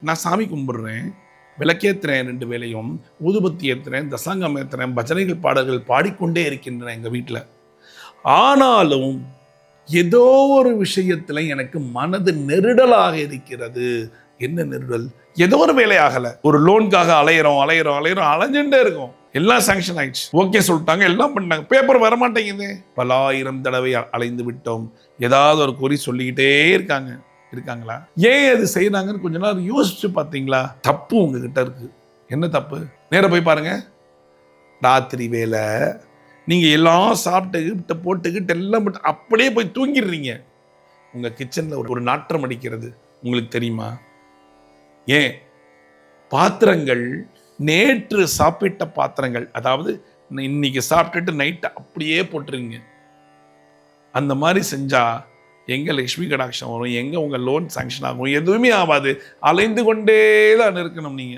நான் சாமி கும்பிடுறேன், விளக்கேத்துறேன் 2 வேளையும், ஊதுபத்தி ஏத்துறேன், தசாங்கம் ஏத்துறேன், பஜனைகள் பாடல்கள் பாடிக்கொண்டே இருக்கின்றன எங்க வீட்ல. ஆனாலும் ஏதோ ஒரு விஷயத்துல எனக்கு மனது நெருடலாக இருக்கிறது. என்ன நெருடல்? ஏதோ ஒரு வேலை ஆகல. ஒரு லோனுக்காக அலையிறோம் அலைஞ்சுட்டே இருக்கோம். எல்லாம் சாங்ஷன் ஆயிடுச்சு. ஓகே சொல்லிட்டாங்க, எல்லாம் பண்ணாங்க. பேப்பர் வர மாட்டேங்குது. பலாயிரம் தடவை அலைந்து விட்டோம். ஏதாவது ஒரு குறி சொல்லிக்கிட்டே இருக்காங்களா? ஏன் அது செய்யறாங்கன்னு கொஞ்ச நேரம் யோசிச்சு பார்த்தீங்களா? தப்பு உங்ககிட்ட இருக்கு. என்ன தப்பு? நேர போய் பாருங்க. ராத்திரி வேலை நீங்க எல்லாம் சாப்பிட்டு போட்டுக்கிட்டு எல்லாம் அப்படியே போய் தூங்கிடுறீங்க. உங்க கிச்சன்ல ஒரு நாற்றம் அடிக்கிறது உங்களுக்கு தெரியுமா? ஏன் பாத்திரங்கள் நேற்று சாப்பிட்ட பாத்திரங்கள், அதாவது இன்னைக்கு சாப்பிட்டுட்டு நைட் அப்படியே போட்டுருங்க. அந்த மாதிரி செஞ்சா எங்க லட்சுமி கடாட்சம் வரும்? எங்க உங்க லோன் சாங்ஷன் ஆகும்? எதுவுமே ஆகாது. அலைந்து கொண்டே தான் இருக்கணும் நீங்க.